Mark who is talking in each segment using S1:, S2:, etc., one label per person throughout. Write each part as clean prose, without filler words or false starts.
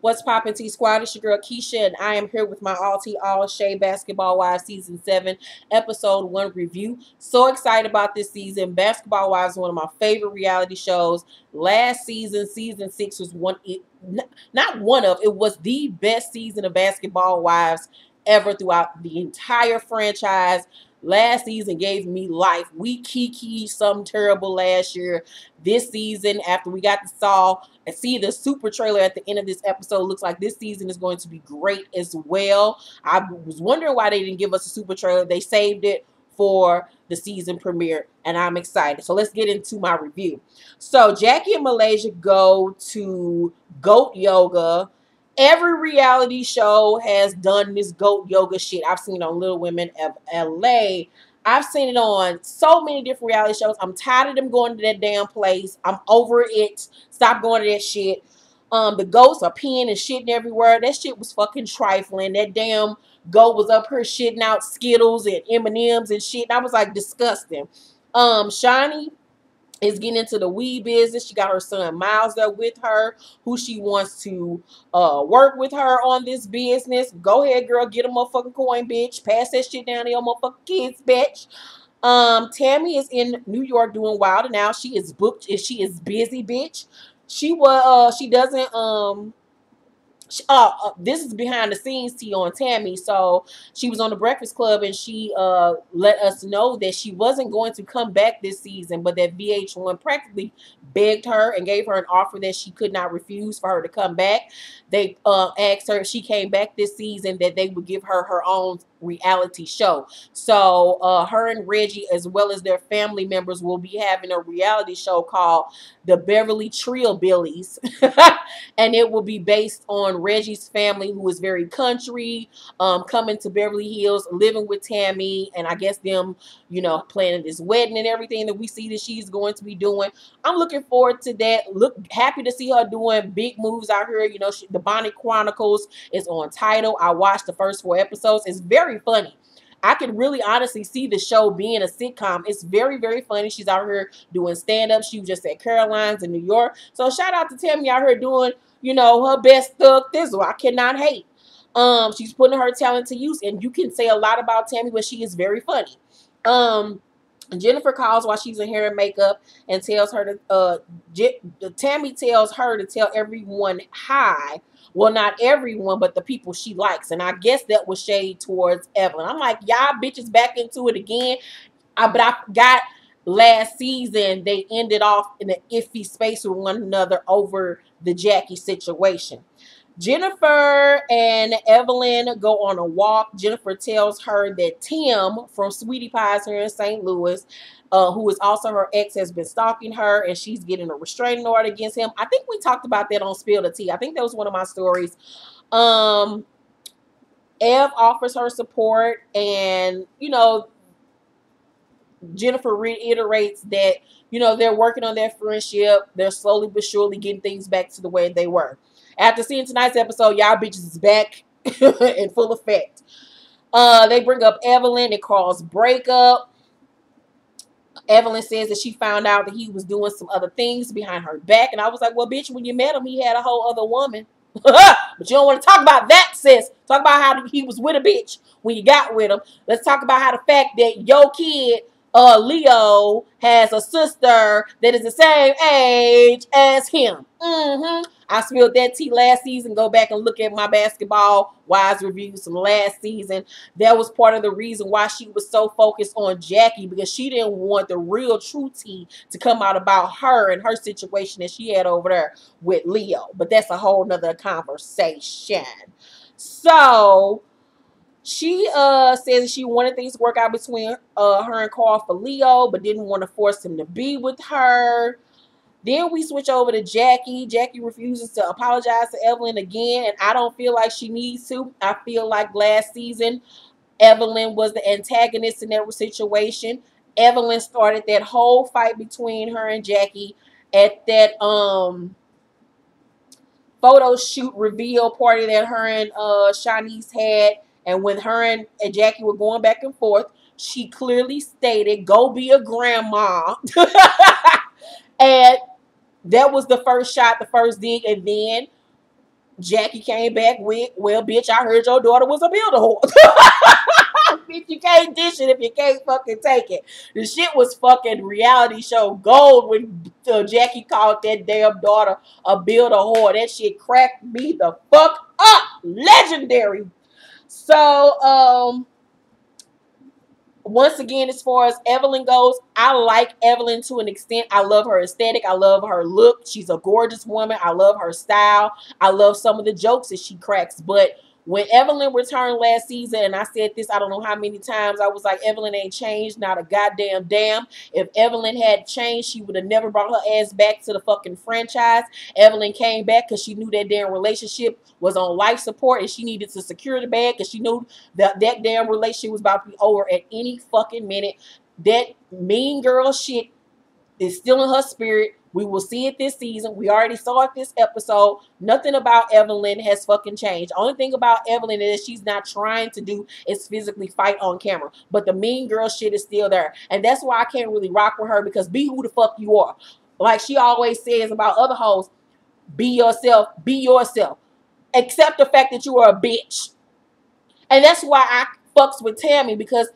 S1: What's poppin' T Squad? It's your girl Keisha, and I am here with my all T all Shay Basketball Wives Season 7, Episode 1 review. So excited about this season. Basketball Wives is one of my favorite reality shows. Last season, Season 6 was not one of, it was the best season of Basketball Wives ever throughout the entire franchise. Last season gave me life. We kiki something terrible last year. This season, after we got to see the super trailer at the end of this episode, looks like this season is going to be great as well. I was wondering why they didn't give us a super trailer. They saved it for the season premiere, and I'm excited. So let's get into my review. So Jackie and Malaysia go to goat yoga. Every reality show has done this goat yoga shit. I've seen it on Little Women of LA. I've seen it on so many different reality shows. I'm tired of them going to that damn place. I'm over it. Stop going to that shit. The goats are peeing and shitting everywhere. That shit was fucking trifling. That damn goat was up here shitting out Skittles and M&Ms and shit. And I was like, disgusting. Shani is getting into the weed business. She got her son Miles there with her, who she wants to work with her on this business. Go ahead, girl, get a motherfucking coin, bitch. Pass that shit down to your motherfucking kids, bitch. Tammy is in New York doing Wild and Out. She is booked. She is busy, bitch. She doesn't this is behind the scenes tea on Tammy. So she was on the Breakfast Club and she let us know that she wasn't going to come back this season, but that VH1 practically begged her and gave her an offer that she could not refuse for her to come back. They asked her if she came back this season that they would give her her own reality show. So her and Reggie, as well as their family members, will be having a reality show called the Beverly Trillbillies. And it will be based on Reggie's family, who is very country, coming to Beverly Hills, living with Tammy, and I guess them, planning this wedding and everything that we see that she's going to be doing. I'm looking forward to that. Happy to see her doing big moves out here. The Bonnet Chronicles is on Tidal. I watched the first 4 episodes. It's very funny. I can really honestly see the show being a sitcom. It's very, very funny. She's out here doing stand-up. She was just at Caroline's in New York. So shout out to Tammy out here doing, her best thug thizzle. I cannot hate. She's putting her talent to use, and you can say a lot about Tammy, but she is very funny. Jennifer calls while she's in hair and makeup and tells her to Tammy tells her to tell everyone hi. Well, not everyone, but the people she likes. And I guess that was shade towards Evelyn. I'm like, y'all bitches back into it again. But I got last season, they ended off in an iffy space with one another over the Jackie situation. Jennifer and Evelyn go on a walk. Jennifer tells her that Tim from Sweetie Pie's here in St. Louis, who is also her ex, has been stalking her, and she's getting a restraining order against him. I think we talked about that on Spill the Tea. I think that was one of my stories. Ev offers her support, and, Jennifer reiterates that, they're working on their friendship. They're slowly but surely getting things back to the way they were. After seeing tonight's episode, y'all bitches is back in full effect. They bring up Evelyn and Carl's breakup. Evelyn says that she found out that he was doing some other things behind her back. And I was like, well, bitch, when you met him, he had a whole other woman. But you don't want to talk about that, sis. Talk about how he was with a bitch when you got with him. Let's talk about how the fact that your kid, Leo, has a sister that is the same age as him. I spilled that tea last season. Go back and look at my Basketball Wives reviews from last season. That was part of the reason why she was so focused on Jackie, because she didn't want the real true tea to come out about her and her situation that she had over there with Leo. But that's a whole nother conversation. So she says she wanted things to work out between her and Carl for Leo, but didn't want to force him to be with her. Then we switch over to Jackie. Jackie refuses to apologize to Evelyn again, and I don't feel like she needs to. I feel like last season, Evelyn was the antagonist in that situation. Evelyn started that whole fight between her and Jackie at that photo shoot reveal party that her and Shanice had. And when her and Jackie were going back and forth, she clearly stated, go be a grandma. And that was the first shot, the first dig. And then Jackie came back with, well, bitch, I heard your daughter was a builder whore. Bitch, you can't dish it if you can't fucking take it. The shit was fucking reality show gold when Jackie called that damn daughter a builder whore. That shit cracked me the fuck up. Legendary. So, once again, as far as Evelyn goes, I like Evelyn to an extent. I love her aesthetic. I love her look. She's a gorgeous woman. I love her style. I love some of the jokes that she cracks. But when Evelyn returned last season, and I said this, I don't know how many times, I was like, Evelyn ain't changed, not a goddamn damn. If Evelyn had changed, she would have never brought her ass back to the fucking franchise. Evelyn came back because she knew that damn relationship was on life support and she needed to secure the bag because she knew that damn relationship was about to be over at any fucking minute. That mean girl shit is still in her spirit. We will see it this season. We already saw it this episode. Nothing about Evelyn has fucking changed. Only thing about Evelyn is she's not trying to do is physically fight on camera. But the mean girl shit is still there. And that's why I can't really rock with her, because be who the fuck you are. Like she always says about other hoes, be yourself, be yourself. Accept the fact that you are a bitch. And that's why I fucks with Tammy, because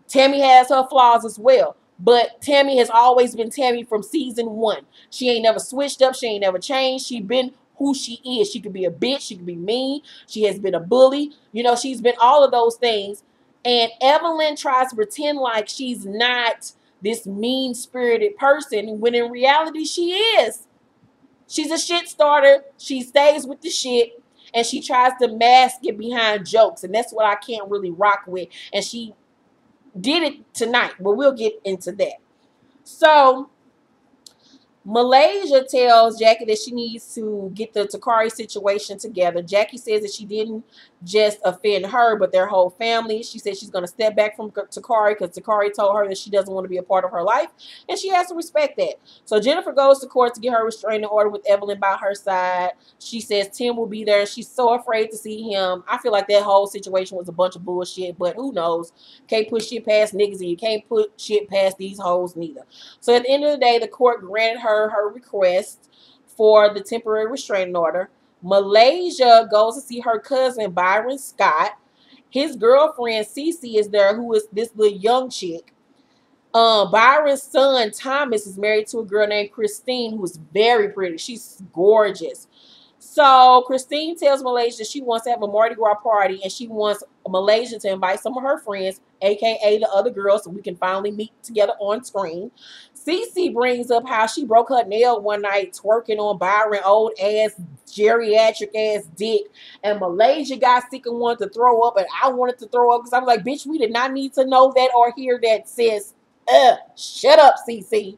S1: Tammy has her flaws as well. But Tammy has always been Tammy from season 1. She ain't never switched up. She ain't never changed. She been who she is. She could be a bitch. She could be mean. She has been a bully. You know, she's been all of those things. And Evelyn tries to pretend like she's not this mean-spirited person when in reality she is. She's a shit starter. She stays with the shit. And she tries to mask it behind jokes. And that's what I can't really rock with. And she did it tonight, but we'll get into that. So Malaysia tells Jackie that she needs to get the Takari situation together. Jackie says that she didn't just offend her, but their whole family. She said she's going to step back from Takari because Takari told her that she doesn't want to be a part of her life, and she has to respect that. So Jennifer goes to court to get her restraining order with Evelyn by her side. She says Tim will be there, and she's so afraid to see him. I feel like that whole situation was a bunch of bullshit, but who knows? Can't put shit past niggas, and you can't put shit past these hoes neither. So at the end of the day, the court granted her request for the temporary restraining order. Malaysia goes to see her cousin Byron Scott. His girlfriend Cece is there, who is this little young chick. Byron's son Thomas is married to a girl named Christine, who is very pretty. She's gorgeous. So Christine tells Malaysia she wants to have a Mardi Gras party, and she wants Malaysia to invite some of her friends, aka the other girls, so we can finally meet together on screen. Cece brings up how she broke her nail one night twerking on Byron old ass geriatric ass dick, and Malaysia got sick and wanted to throw up, and I wanted to throw up because I was like, bitch, we did not need to know that or hear that, sis. Shut up, Cece.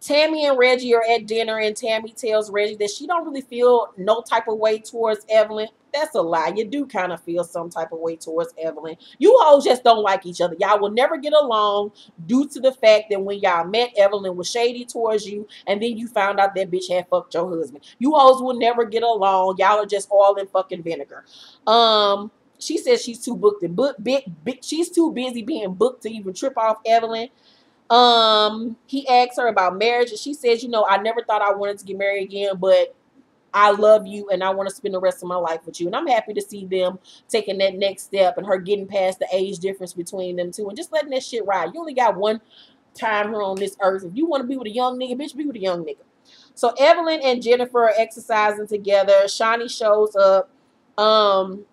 S1: Tammy and Reggie are at dinner, and Tammy tells Reggie that she don't really feel no type of way towards Evelyn. That's a lie. You do kind of feel some type of way towards Evelyn. You hoes just don't like each other. Y'all will never get along due to the fact that when y'all met, Evelyn was shady towards you, and then you found out that bitch had fucked your husband. You hoes will never get along. Y'all are just all in fucking vinegar. She says she's too booked and she's too busy being booked to even trip off Evelyn. He asks her about marriage, and she says, you know, I never thought I wanted to get married again, but I love you and I want to spend the rest of my life with you. And I'm happy to see them taking that next step and her getting past the age difference between them two and just letting that shit ride. You only got one time here on this earth. If you want to be with a young nigga, bitch, be with a young nigga. So Evelyn and Jennifer are exercising together. Shawnee shows up. And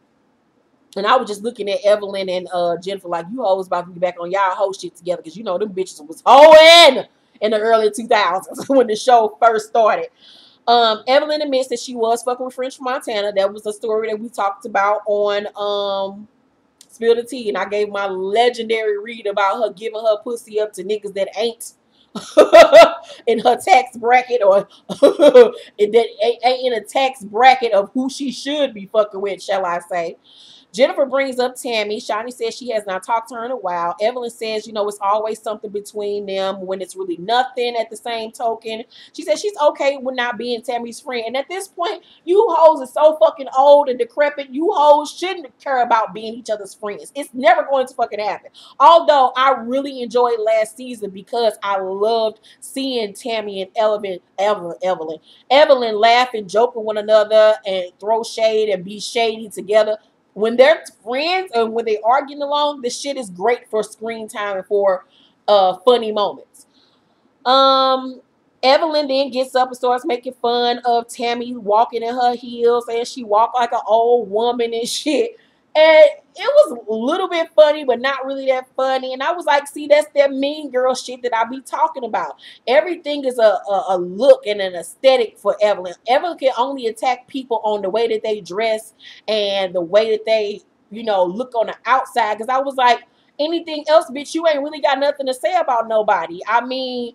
S1: I was just looking at Evelyn and Jennifer like, you always about to be back on y'all whole shit together, because you know them bitches was hoeing in the early 2000s when the show first started. Evelyn admits that she was fucking with French Montana. That was a story that we talked about on Spill the Tea, and I gave my legendary read about her giving her pussy up to niggas that ain't in her tax bracket, or that ain't in a tax bracket of who she should be fucking with, shall I say. Jennifer brings up Tammy. Shani says she has not talked to her in a while. Evelyn says, you know, it's always something between them when it's really nothing at the same token. She says she's okay with not being Tammy's friend. And at this point, you hoes are so fucking old and decrepit. You hoes shouldn't care about being each other's friends. It's never going to fucking happen. Although I really enjoyed last season because I loved seeing Tammy and Evelyn laugh and joke with one another and throw shade and be shady together. When they're friends and when they are getting along, this shit is great for screen time and for funny moments. Evelyn then gets up and starts making fun of Tammy walking in her heels, and she walked like an old woman and shit. And it was a little bit funny, but not really that funny. And I was like, see, that's that mean girl shit that I be talking about. Everything is a look and an aesthetic for Evelyn. Evelyn can only attack people on the way that they dress and the way that they, you know, look on the outside. Because I was like, anything else, bitch, you ain't really got nothing to say about nobody. I mean,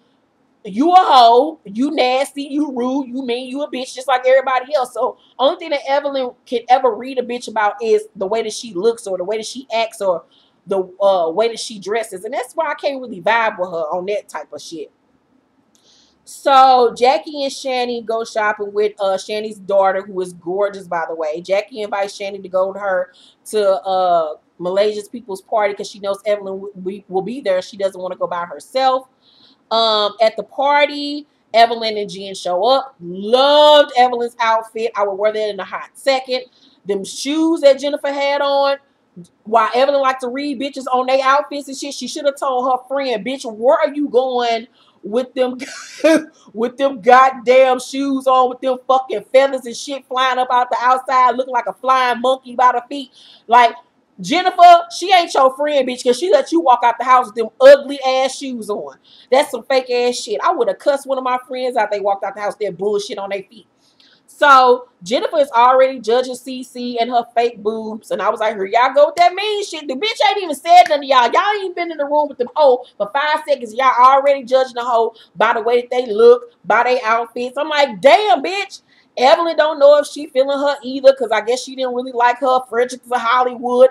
S1: you a hoe, you nasty, you rude, you mean, you a bitch just like everybody else. So only thing that Evelyn can ever read a bitch about is the way that she looks or the way that she acts or the way that she dresses. And that's why I can't really vibe with her on that type of shit. So Jackie and Shani go shopping with Shani's daughter, who is gorgeous, by the way. Jackie invites Shani to go with her to Malaysia's people's party because she knows Evelyn will be there. She doesn't want to go by herself. At the party, Evelyn and Jen show up. Loved Evelyn's outfit. I would wear that in a hot second. Them shoes that Jennifer had on. While Evelyn liked to read bitches on their outfits and shit, she should have told her friend, bitch, where are you going with them with them goddamn shoes on, with them fucking feathers and shit flying up out the outside, looking like a flying monkey by the feet? Like, Jennifer, she ain't your friend, bitch, because she let you walk out the house with them ugly ass shoes on. That's some fake ass shit. I would have cussed one of my friends out. They walked out the house with that bullshit on their feet. So Jennifer is already judging CC and her fake boobs. And I was like, here y'all go with that mean shit. The bitch ain't even said nothing to y'all. Y'all ain't been in the room with them hoe for 5 seconds. Y'all already judging the hoe by the way that they look, by their outfits. I'm like, damn, bitch. Evelyn don't know if she feeling her either, because I guess she didn't really like her Fredericks of Hollywood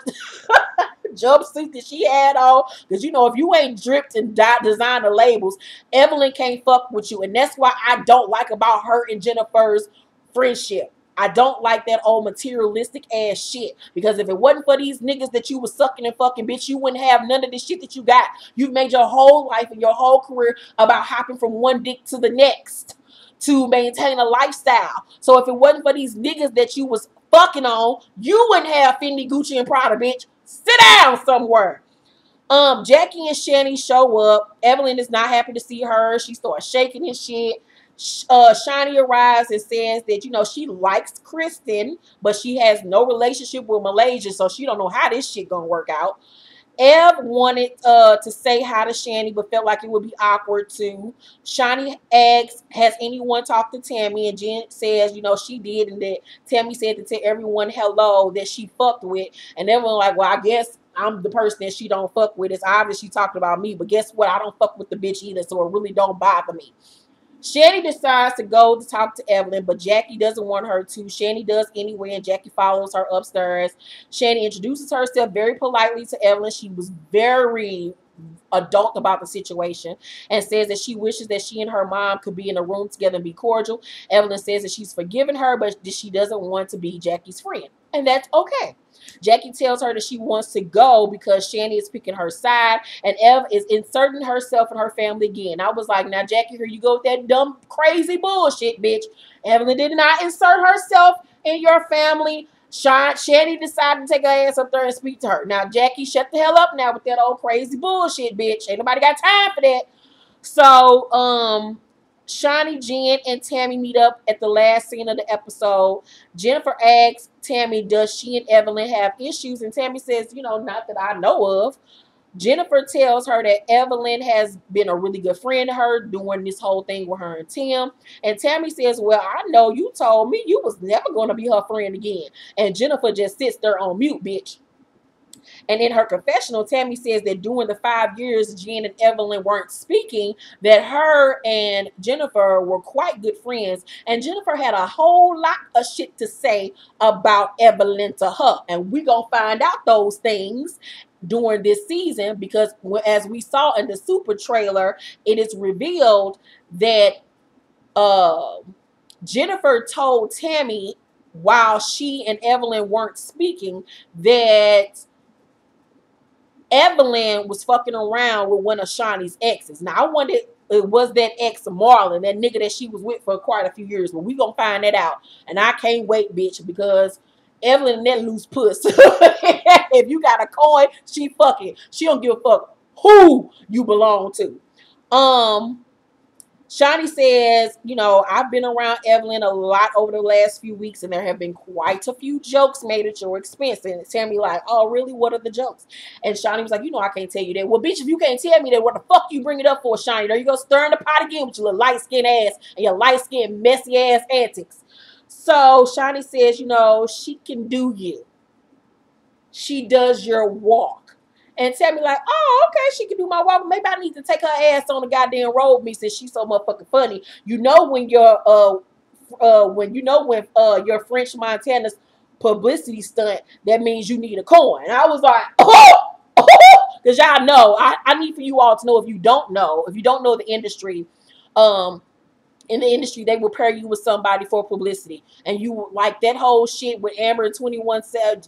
S1: jumpsuit that she had on. Because, you know, if you ain't dripped and designed the labels, Evelyn can't fuck with you. And that's why I don't like about her and Jennifer's friendship. I don't like that old materialistic ass shit. Because if it wasn't for these niggas that you was sucking and fucking, bitch, you wouldn't have none of the shit that you got. You've made your whole life and your whole career about hopping from one dick to the next to maintain a lifestyle. So if it wasn't for these niggas that you was fucking on, you wouldn't have Fendi, Gucci, and Prada, bitch. Sit down somewhere. Jackie and Shani show up. Evelyn is not happy to see her. She starts shaking and shit. Shani arrives and says that, you know, she likes Kristen, but she has no relationship with Malaysia, so she don't know how this shit gonna work out. Ev wanted to say hi to Shani, but felt like it would be awkward too. Shani asks, has anyone talked to Tammy? And Jen says, you know, she did, and that Tammy said to tell everyone hello that she fucked with. And everyone like, well, I guess I'm the person that she don't fuck with. It's obvious she talked about me, but guess what? I don't fuck with the bitch either, so it really don't bother me. Shani decides to go to talk to Evelyn, but Jackie doesn't want her to. Shani does anyway, and Jackie follows her upstairs. Shani introduces herself very politely to Evelyn. She was very adult about the situation and says that she wishes that she and her mom could be in a room together and be cordial. Evelyn says that she's forgiven her, but she doesn't want to be Jackie's friend, and that's okay. Jackie tells her that she wants to go because Shani is picking her side, and Ev is inserting herself and her family again. I was like, now, Jackie, here you go with that dumb, crazy bullshit, bitch. Evelyn did not insert herself in your family. Shani decided to take her ass up there and speak to her. Now, Jackie, shut the hell up now with that old crazy bullshit, bitch. Ain't nobody got time for that. So, Shani, Jen, and Tammy meet up at the last scene of the episode. Jennifer asks Tammy, does she and Evelyn have issues? And Tammy says, you know, not that I know of. Jennifer tells her that Evelyn has been a really good friend to her doing this whole thing with her and Tim. And Tammy says, well, I know you told me you was never going to be her friend again. And Jennifer just sits there on mute, bitch. And in her confessional, Tammy says that during the 5 years Jen and Evelyn weren't speaking, that her and Jennifer were quite good friends. And Jennifer had a whole lot of shit to say about Evelyn to her. And we gonna find out those things during this season, because as we saw in the super trailer, it is revealed that Jennifer told Tammy while she and Evelyn weren't speaking that Evelyn was fucking around with one of Shawnee's exes. Now, I wondered, was that ex Marlon, that nigga that she was with for quite a few years? But we gonna find that out. And I can't wait, bitch, because Evelyn and that loose puss. If you got a coin, she fucking. She don't give a fuck who you belong to. Shawnee says, you know, I've been around Evelyn a lot over the last few weeks, and there have been quite a few jokes made at your expense. And Tammy like, oh, really? What are the jokes? And Shawnee was like, you know, I can't tell you that. Well, bitch, if you can't tell me that, what the fuck you bring it up for, Shawnee? There you go, stirring the pot again with your little light-skinned ass and your light-skinned messy-ass antics. So Shawnee says, you know, she can do you. She does your walk. And Tammy like, oh, okay, she can do my walk. Maybe I need to take her ass on the goddamn road with me since she's so motherfucking funny. You know when your your French Montana's publicity stunt, that means you need a coin. And I was like, oh, because y'all know. I need for you all to know, if you don't know the industry, in the industry, they will pair you with somebody for publicity. And you like that whole shit with Amber and 21 Savage,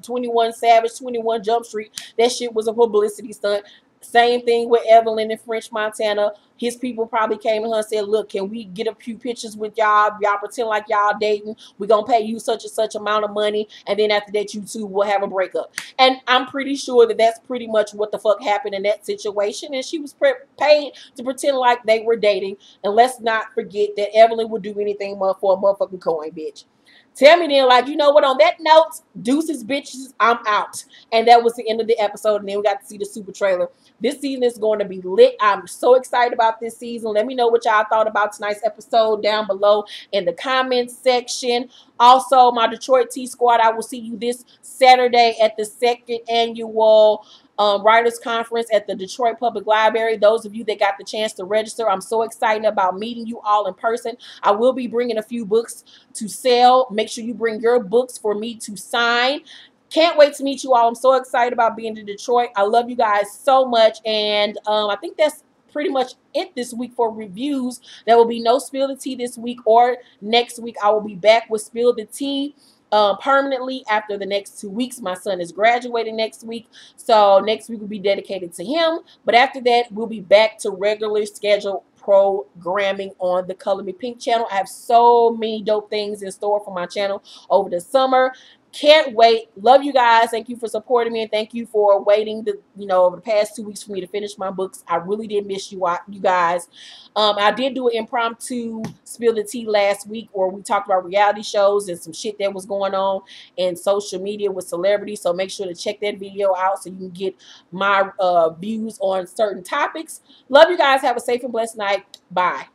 S1: 21 Jump Street. That shit was a publicity stunt. Same thing with Evelyn in French Montana. His people probably came to her and said, look, can we get a few pictures with y'all? Y'all pretend like y'all dating. We're going to pay you such and such amount of money. And then after that, you two will have a breakup. And I'm pretty sure that that's pretty much what the fuck happened in that situation. And she was paid to pretend like they were dating. And let's not forget that Evelyn would do anything for a motherfucking coin, bitch. Tammy then like, you know what, on that note, deuces, bitches, I'm out. And that was the end of the episode. And then we got to see the super trailer. This season is going to be lit. I'm so excited about this season. Let me know what y'all thought about tonight's episode down below in the comments section. Also, my Detroit Tea Squad, I will see you this Saturday at the 2nd annual Writers Conference at the Detroit Public Library. Those of you that got the chance to register, I'm so excited about meeting you all in person. I will be bringing a few books to sell. Make sure you bring your books for me to sign. Can't wait to meet you all. I'm so excited about being in Detroit. I love you guys so much. And I think that's pretty much it this week for reviews. There will be no Spill the Tea this week or next week. I will be back with Spill the Tea permanently after the next 2 weeks. My son is graduating next week, so next week will be dedicated to him. But after that, we'll be back to regular scheduled programming on the Color Me Pink channel. I have so many dope things in store for my channel over the summer. Can't wait. Love you guys. Thank you for supporting me, and thank you for waiting over the past 2 weeks for me to finish my books. I really did miss you guys. I did do an impromptu Spill the Tea last week where we talked about reality shows and some shit that was going on in social media with celebrities. So make sure to check that video out so you can get my views on certain topics. Love you guys. Have a safe and blessed night. Bye.